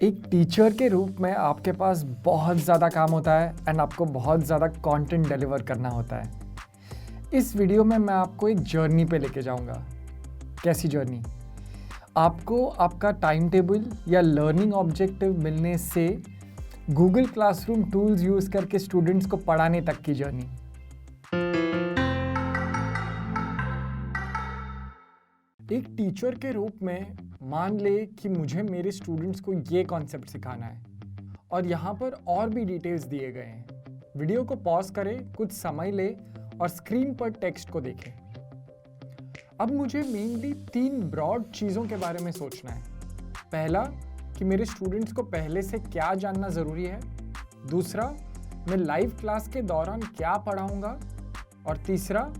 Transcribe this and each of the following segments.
एक टीचर के रूप में आपके पास बहुत ज़्यादा काम होता है एंड आपको बहुत ज़्यादा कंटेंट डिलीवर करना होता है। इस वीडियो में मैं आपको एक जर्नी पे लेके जाऊंगा। कैसी जर्नी? आपको आपका टाइम टेबल या लर्निंग ऑब्जेक्टिव मिलने से गूगल क्लासरूम टूल्स यूज़ करके स्टूडेंट्स को पढ़ाने तक की जर्नी। एक टीचर के रूप में मान ले कि मुझे मेरे स्टूडेंट्स को ये कॉन्सेप्ट सिखाना है और यहाँ पर और भी डिटेल्स दिए गए हैं। वीडियो को पॉज करें, कुछ समय ले और स्क्रीन पर टेक्स्ट को देखें। अब मुझे मेनली 3 ब्रॉड चीज़ों के बारे में सोचना है। पहला, कि मेरे स्टूडेंट्स को पहले से क्या जानना ज़रूरी है। दूसरा, मैं लाइव क्लास के दौरान क्या पढ़ाऊँगा। और तीसरा,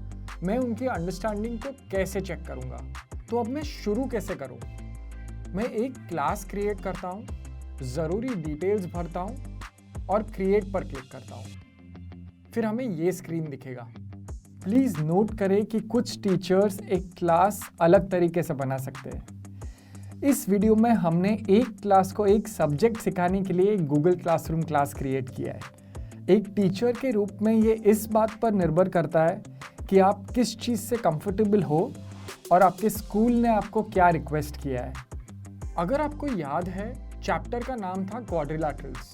मैं उनकी अंडरस्टैंडिंग को कैसे चेक करूँगा। तो अब मैं शुरू कैसे करूँ? मैं एक क्लास क्रिएट करता हूँ, ज़रूरी डिटेल्स भरता हूँ और क्रिएट पर क्लिक करता हूँ। फिर हमें ये स्क्रीन दिखेगा। प्लीज़ नोट करें कि कुछ टीचर्स एक क्लास अलग तरीके से बना सकते हैं। इस वीडियो में हमने एक क्लास को एक सब्जेक्ट सिखाने के लिए गूगल क्लासरूम क्लास क्रिएट किया है। एक टीचर के रूप में ये इस बात पर निर्भर करता है कि आप किस चीज़ से कंफर्टेबल हो और आपके स्कूल ने आपको क्या रिक्वेस्ट किया है। अगर आपको याद है, चैप्टर का नाम था क्वाड्रिलैटरल्स।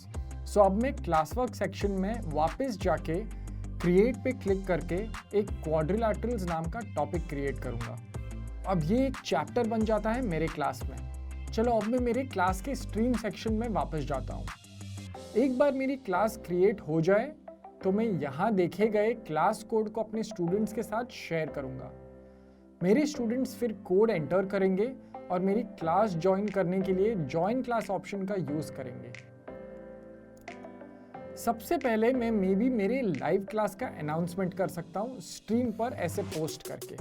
सो अब मैं क्लास वर्क सेक्शन में वापस जाके क्रिएट पे क्लिक करके एक क्वाड्रिलैटरल्स नाम का टॉपिक क्रिएट करूँगा। अब ये एक चैप्टर बन जाता है मेरे क्लास में। चलो अब मैं मेरे क्लास के स्ट्रीम सेक्शन में वापस जाता हूँ। एक बार मेरी क्लास क्रिएट हो जाए तो मैं यहाँ देखे गए क्लास कोड को अपने स्टूडेंट्स के साथ शेयर करूँगा। मेरे स्टूडेंट्स फिर कोड एंटर करेंगे और मेरी क्लास ज्वाइन करने के लिए ज्वाइन क्लास ऑप्शन का यूज करेंगे। सबसे पहले मैं मे बी मेरे लाइव क्लास का अनाउंसमेंट कर सकता हूँ स्ट्रीम पर ऐसे पोस्ट करके।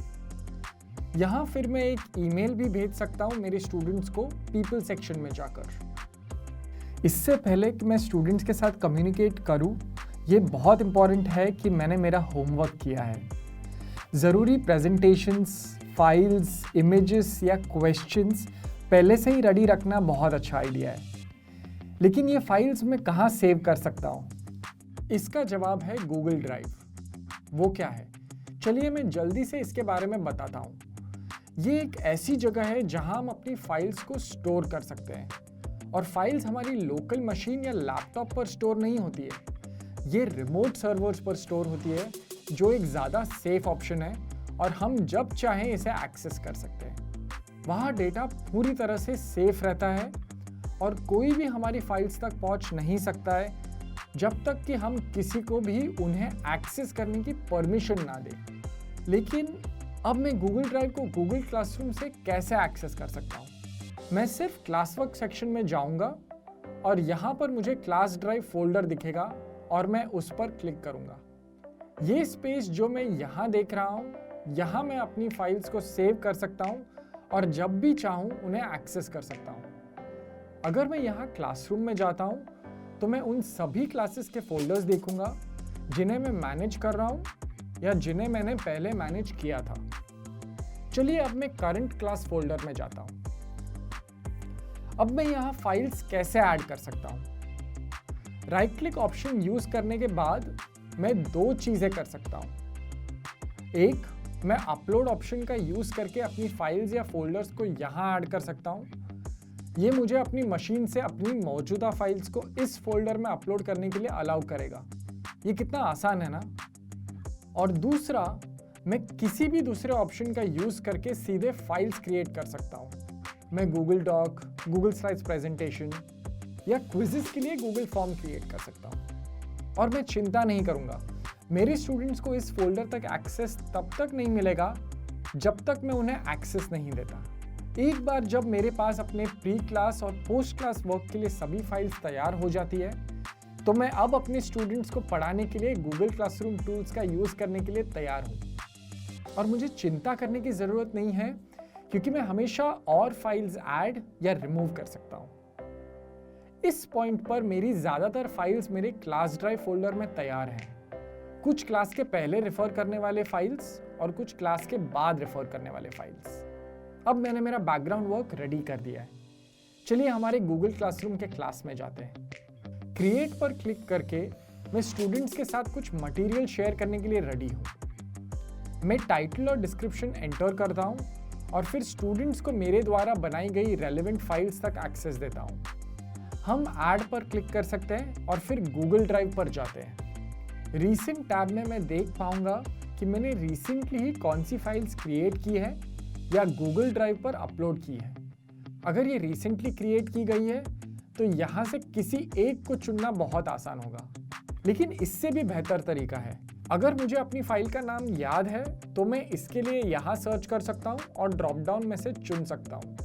यहाँ फिर मैं एक ईमेल भी भेज सकता हूँ मेरे स्टूडेंट्स को पीपल सेक्शन में जाकर। इससे पहले कि मैं स्टूडेंट्स के साथ कम्युनिकेट करूँ, ये बहुत इंपॉर्टेंट है कि मैंने मेरा होमवर्क किया है। ज़रूरी प्रेजेंटेशंस, फाइल्स, इमेजेस या क्वेश्चंस पहले से ही रेडी रखना बहुत अच्छा आइडिया है। लेकिन ये फाइल्स मैं कहाँ सेव कर सकता हूँ? इसका जवाब है गूगल ड्राइव। वो क्या है? चलिए मैं जल्दी से इसके बारे में बताता हूँ। ये एक ऐसी जगह है जहाँ हम अपनी फाइल्स को स्टोर कर सकते हैं। और फाइल्स हमारी लोकल मशीन या लैपटॉप पर स्टोर नहीं होती है। ये रिमोट सर्वर्स पर स्टोर होती है, जो एक ज़्यादा सेफ ऑप्शन है और हम जब चाहें इसे एक्सेस कर सकते हैं। वहाँ डेटा पूरी तरह से सेफ रहता है और कोई भी हमारी फाइल्स तक पहुँच नहीं सकता है जब तक कि हम किसी को भी उन्हें एक्सेस करने की परमिशन ना दें। लेकिन अब मैं गूगल ड्राइव को गूगल क्लासरूम से कैसे एक्सेस कर सकता हूँ? मैं सिर्फ क्लास वर्क सेक्शन में जाऊँगा और यहाँ पर मुझे क्लास ड्राइव फोल्डर दिखेगा और मैं उस पर क्लिक करूँगा। ये स्पेस जो मैं यहाँ देख रहा हूँ, यहाँ मैं अपनी फाइल्स को सेव कर सकता हूँ और जब भी चाहूँ उन्हें एक्सेस कर सकता हूँ। अगर मैं यहाँ क्लासरूम में जाता हूँ तो मैं उन सभी क्लासेस के फोल्डर्स देखूंगा जिन्हें मैं मैनेज कर रहा हूँ या जिन्हें मैंने पहले मैनेज किया था। चलिए अब मैं करंट क्लास फोल्डर में जाता हूँ। अब मैं यहाँ फाइल्स कैसे ऐड कर सकता हूँ? राइट क्लिक ऑप्शन यूज करने के बाद मैं 2 चीज़ें कर सकता हूँ। एक, मैं अपलोड ऑप्शन का यूज़ करके अपनी फाइल्स या फोल्डर्स को यहाँ ऐड कर सकता हूँ। ये मुझे अपनी मशीन से अपनी मौजूदा फाइल्स को इस फोल्डर में अपलोड करने के लिए अलाउ करेगा। ये कितना आसान है ना? और दूसरा, मैं किसी भी दूसरे ऑप्शन का यूज़ करके सीधे फाइल्स क्रिएट कर सकता हूँ। मैं Google doc, Google slides presentation या क्विज़ेस के लिए गूगल फॉर्म क्रिएट कर सकता हूँ। और मैं चिंता नहीं करूंगा, मेरे स्टूडेंट्स को इस फोल्डर तक एक्सेस तब तक नहीं मिलेगा जब तक मैं उन्हें एक्सेस नहीं देता। एक बार जब मेरे पास अपने प्री क्लास और पोस्ट क्लास वर्क के लिए सभी फाइल्स तैयार हो जाती है, तो मैं अब अपने स्टूडेंट्स को पढ़ाने के लिए गूगल क्लासरूम टूल्स का यूज़ करने के लिए तैयार हूँ। और मुझे चिंता करने की ज़रूरत नहीं है क्योंकि मैं हमेशा और फाइल्स ऐड या रिमूव कर सकता हूँ। इस पॉइंट पर मेरी ज़्यादातर फाइल्स मेरे क्लास ड्राइव फोल्डर में तैयार हैं। कुछ क्लास के पहले रेफर करने वाले फाइल्स और कुछ क्लास के बाद रेफर करने वाले फाइल्स। अब मैंने मेरा बैकग्राउंड वर्क रेडी कर दिया है। चलिए हमारे गूगल क्लासरूम के क्लास में जाते हैं। क्रिएट पर क्लिक करके मैं स्टूडेंट्स के साथ कुछ मटेरियल शेयर करने के लिए रेडी हूँ। मैं टाइटल और डिस्क्रिप्शन एंटर करता हूँ और फिर स्टूडेंट्स को मेरे द्वारा बनाई गई रेलेवेंट फाइल्स तक एक्सेस देता हूँ। हम ऐड पर क्लिक कर सकते हैं और फिर गूगल ड्राइव पर जाते हैं। रीसेंट टैब में मैं देख पाऊंगा कि मैंने रिसेंटली ही कौन सी फाइल्स क्रिएट की है या गूगल ड्राइव पर अपलोड की है। अगर ये रिसेंटली क्रिएट की गई है तो यहाँ से किसी एक को चुनना बहुत आसान होगा, लेकिन इससे भी बेहतर तरीका है। अगर मुझे अपनी फाइल का नाम याद है तो मैं इसके लिए यहाँ सर्च कर सकता हूँ और ड्रॉप डाउन में से चुन सकता हूँ।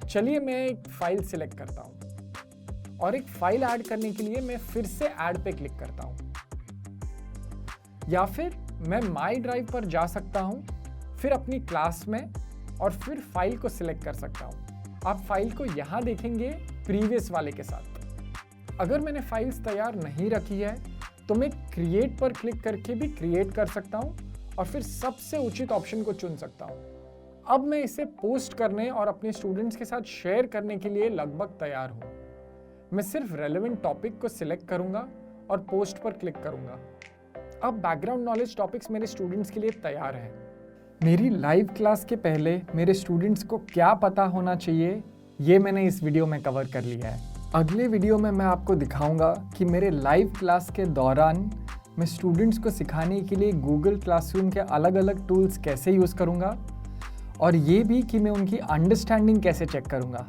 चलिए मैं एक फाइल सिलेक्ट करता हूँ और एक फाइल ऐड करने के लिए मैं फिर से ऐड पे क्लिक करता हूँ, या फिर मैं माई ड्राइव पर जा सकता हूँ, फिर अपनी क्लास में और फिर फाइल को सिलेक्ट कर सकता हूँ। आप फाइल को यहाँ देखेंगे प्रीवियस वाले के साथ। अगर मैंने फाइल्स तैयार नहीं रखी है तो मैं क्रिएट पर क्लिक करके भी क्रिएट कर सकता हूँ और फिर सबसे उचित ऑप्शन को चुन सकता हूँ। अब मैं इसे पोस्ट करने और अपने स्टूडेंट्स के साथ शेयर करने के लिए लगभग तैयार हूँ। मैं सिर्फ रेलेवेंट टॉपिक को सिलेक्ट करूँगा और पोस्ट पर क्लिक करूँगा। अब बैकग्राउंड नॉलेज टॉपिक्स मेरे स्टूडेंट्स के लिए तैयार हैं। मेरी लाइव क्लास के पहले मेरे स्टूडेंट्स को क्या पता होना चाहिए, ये मैंने इस वीडियो में कवर कर लिया है। अगले वीडियो में मैं आपको दिखाऊंगा कि मेरे लाइव क्लास के दौरान मैं स्टूडेंट्स को सिखाने के लिए गूगल क्लासरूम के अलग अलग टूल्स कैसे यूज़ करूंगा और ये भी कि मैं उनकी अंडरस्टैंडिंग कैसे चेक करूंगा।